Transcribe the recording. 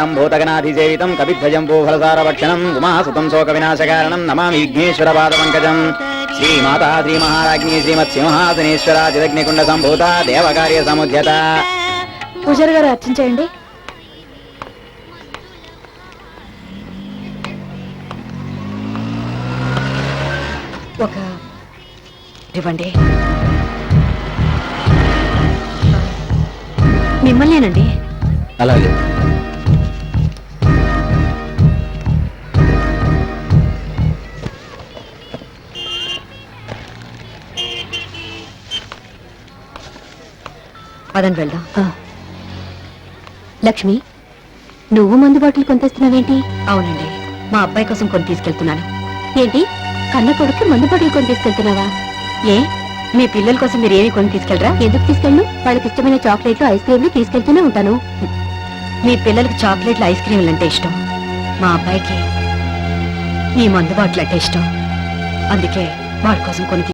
కళ్యాణం భూతగణాధిసేవితం కవిధ్వజం భూఫలసారభక్షణం ఉమాసుతం శోక వినాశకారణం నమామి విఘ్నేశ్వర పాదపంకజం శ్రీమాతా శ్రీ మహారాజ్ఞి శ్రీమత్సింహాసనేశ్వరాజిదగ్నికుండ సంభూత దేవకార్య సముద్యత. పూజారి గారు అర్చించేయండి. ఒక ఇవ్వండి. మిమ్మల్నేనండి. అలాగే. పదండి వెళ్దాం. లక్ష్మి, నువ్వు మందు బాటిల్ కొనితేస్తున్నావేంటి? అవునండి, మా అబ్బాయి కోసం కొని తీసుకెళ్తున్నాను. ఏంటి, కన్న కొడుకు మందు బాటిల్ కొని తీసుకెళ్తున్నావా? ఏ, మీ పిల్లల కోసం మీరు ఏమి కొని తీసుకెళ్లరా? ఎందుకు తీసుకెళ్ళు? వాళ్ళకి ఇష్టమైన చాక్లెట్లు ఐస్ క్రీమ్లు తీసుకెళ్తూనే ఉంటాను. మీ పిల్లలకి చాక్లెట్లు ఐస్ క్రీమ్లు అంటే ఇష్టం, మా అబ్బాయికి ఈ మందు బాటిల్ అంటే ఇష్టం. అందుకే వాడి కోసం కొని